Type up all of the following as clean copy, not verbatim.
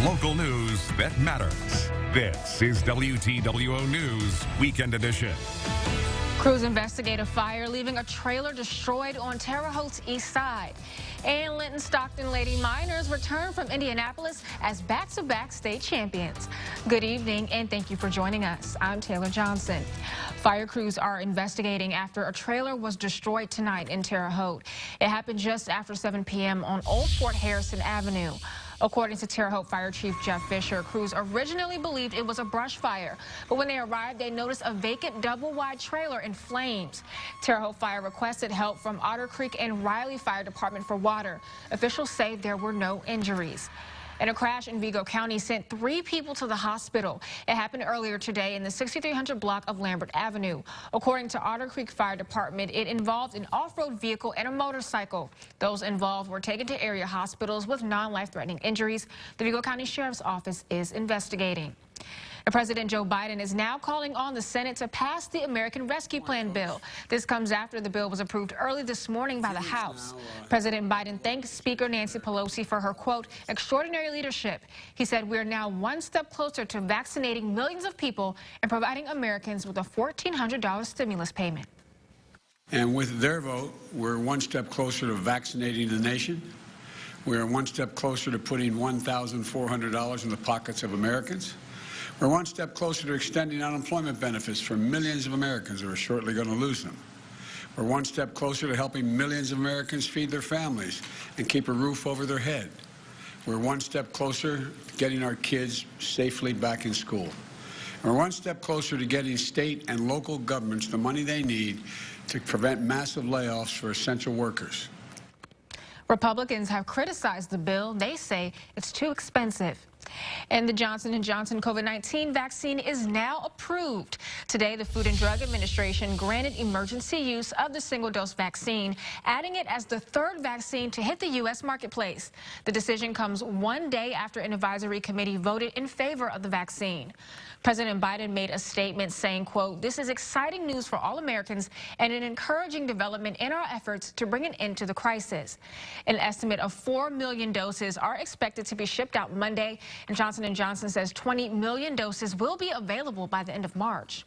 Local news that matters. This is WTWO News Weekend Edition. Crews investigate a fire leaving a trailer destroyed on Terre Haute's east side. And Linton Stockton Lady Miners return from Indianapolis as back-to-back state champions. Good evening and thank you for joining us. I'm Taylor Johnson. Fire crews are investigating after a trailer was destroyed tonight in Terre Haute. It happened just after 7 p.m. on Old Fort Harrison Avenue. According to Terre Haute Fire Chief Jeff Fisher, crews originally believed it was a brush fire, but when they arrived, they noticed a vacant double-wide trailer in flames. Terre Haute Fire requested help from Otter Creek and Riley Fire Department for water. Officials say there were no injuries. And a crash in Vigo County sent 3 people to the hospital. It happened earlier today in the 6300 block of Lambert Avenue. According to Otter Creek Fire Department, it involved an off-road vehicle and a motorcycle. Those involved were taken to area hospitals with non-life-threatening injuries. The Vigo County Sheriff's Office is investigating. President Joe Biden is now calling on the Senate to pass the American Rescue Plan bill. This comes after the bill was approved early this morning by the House. President Biden thanked Speaker Nancy Pelosi for her, quote, extraordinary leadership. He said, we're now one step closer to vaccinating millions of people and providing Americans with a $1,400 stimulus payment. And with their vote, we're one step closer to vaccinating the nation. We're one step closer to putting $1,400 in the pockets of Americans. We're one step closer to extending unemployment benefits for millions of Americans who are shortly going to lose them. We're one step closer to helping millions of Americans feed their families and keep a roof over their head. We're one step closer to getting our kids safely back in school. And we're one step closer to getting state and local governments the money they need to prevent massive layoffs for essential workers. Republicans have criticized the bill. They say it's too expensive. And the Johnson & Johnson COVID-19 vaccine is now approved. Today, the Food and Drug Administration granted emergency use of the single-dose vaccine, adding it as the 3rd vaccine to hit the U.S. marketplace. The decision comes 1 day after an advisory committee voted in favor of the vaccine. President Biden made a statement saying, quote, this is exciting news for all Americans and an encouraging development in our efforts to bring an end to the crisis. An estimate of 4 million doses are expected to be shipped out Monday, and Johnson & Johnson says 20 million doses will be available by the end of March.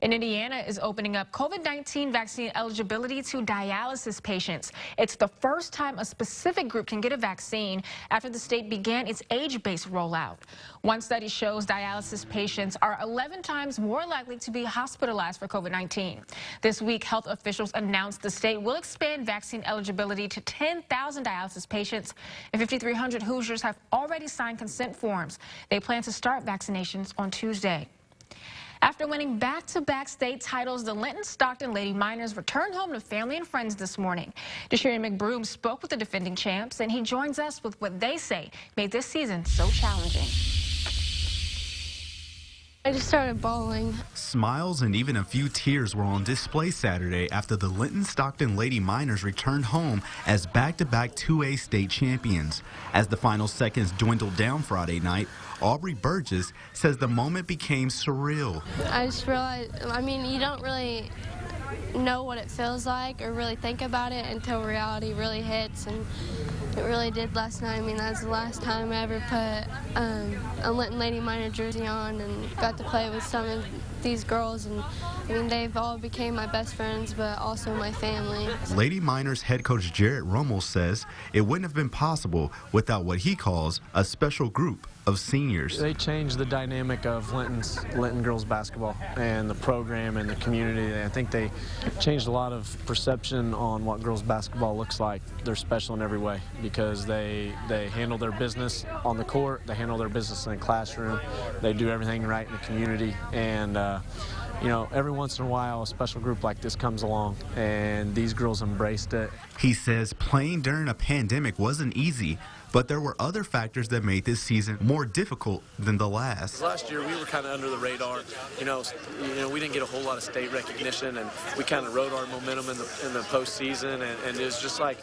And Indiana is opening up COVID-19 vaccine eligibility to dialysis patients. It's the first time a specific group can get a vaccine after the state began its age-based rollout. One study shows dialysis patients are 11 times more likely to be hospitalized for COVID-19. This week, health officials announced the state will expand vaccine eligibility to 10,000 dialysis patients, and 5,300 Hoosiers have already signed consent forms. They plan to start vaccinations on Tuesday. After winning back-to-back state titles, the Linton Stockton Lady Miners returned home to family and friends this morning. Deshaun McBroom spoke with the defending champs, and he joins us with what they say made this season so challenging. I just started bawling. Smiles and even a few tears were on display Saturday after the Linton Stockton Lady Miners returned home as back-to-back 2A state champions. As the final seconds dwindled down Friday night, Aubrey Burgess says the moment became surreal. I just realized, you don't really know what it feels like or really think about it until reality really hits, and it really did last night. That was the last time I ever put a Linton Lady Miner jersey on and got to play with some of these girls, and they've all became my best friends, but also my family. Lady Miners head coach Jarrett Rummel says it wouldn't have been possible without what he calls a special group of seniors. They changed the dynamic of Linton girls basketball and the program and the community. I think they changed a lot of perception on what girls basketball looks like. They're special in every way because they handle their business on the court, they handle their business in the classroom, they do everything right in the community, and every once in a while a special group like this comes along, and these girls embraced it. He says playing during a pandemic wasn't easy, but there were other factors that made this season more difficult than the last. Last year we were kind of under the radar. We didn't get a whole lot of state recognition, and we kind of rode our momentum in the postseason, and it was just like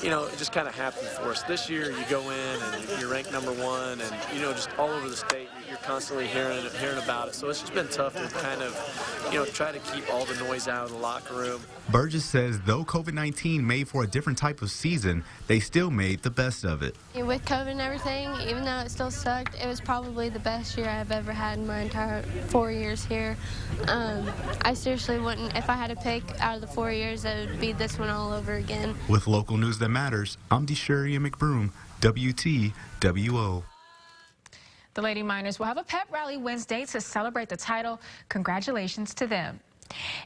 you know, it just kind of happened for us. This year, you go in and you're ranked #1, and you know, just all over the state, you're constantly hearing about it. So it's just been tough to kind of, you know, try to keep all the noise out of the locker room. Burgess says though COVID-19 made for a different type of season, they still made the best of it. With COVID and everything, even though it still sucked, it was probably the best year I've ever had in my entire 4 years here. I seriously wouldn't, if I had to pick out of the 4 years, it would be this one all over again. With local news that matters, I'm Desharia McBroom, WTWO. The Lady Miners will have a pep rally Wednesday to celebrate the title. Congratulations to them.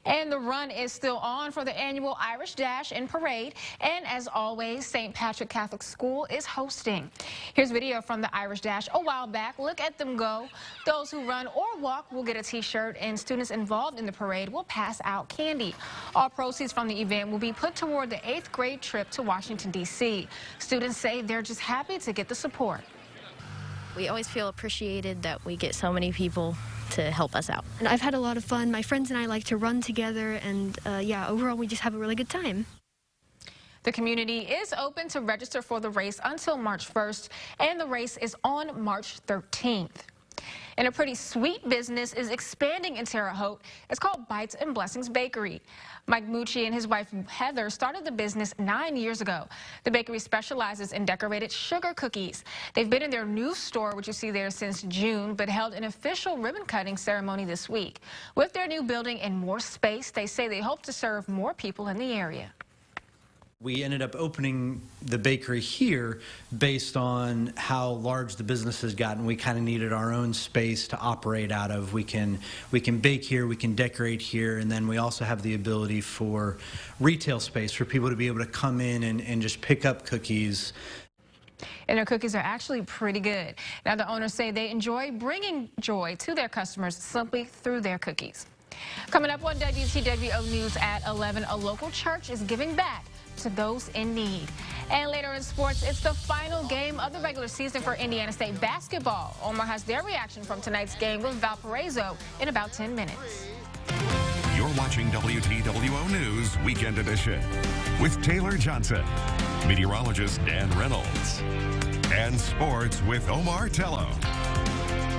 And the run is still on for the annual Irish Dash and Parade. And as always, St. Patrick Catholic School is hosting. Here's video from the Irish Dash a while back. Look at them go. Those who run or walk will get a T-shirt, and students involved in the parade will pass out candy. All proceeds from the event will be put toward the 8th grade trip to Washington, D.C. Students say they're just happy to get the support. We always feel appreciated that we get so many people to help us out. And I've had a lot of fun. My friends and I like to run together, and yeah, overall we just have a really good time. The community is open to register for the race until March 1st, and the race is on March 13th. And a pretty sweet business is expanding in Terre Haute. It's called Bites and Blessings Bakery. Mike Mucci and his wife Heather started the business 9 years ago. The bakery specializes in decorated sugar cookies. They've been in their new store, which you see there, since June, but held an official ribbon cutting ceremony this week. With their new building and more space, they say they hope to serve more people in the area. We ended up opening the bakery here based on how large the business has gotten. We kind of needed our own space to operate out of. We can bake here, we can decorate here, and then we also have the ability for retail space for people to be able to come in and just pick up cookies. And their cookies are actually pretty good. Now, the owners say they enjoy bringing joy to their customers simply through their cookies. Coming up on WTWO News at 11, a local church is giving back to those in need. And later in sports, it's the final game of the regular season for Indiana State basketball. Omar has their reaction from tonight's game with Valparaiso in about 10 minutes. You're watching WTWO News Weekend Edition with Taylor Johnson, meteorologist Dan Reynolds, and sports with Omar Tello.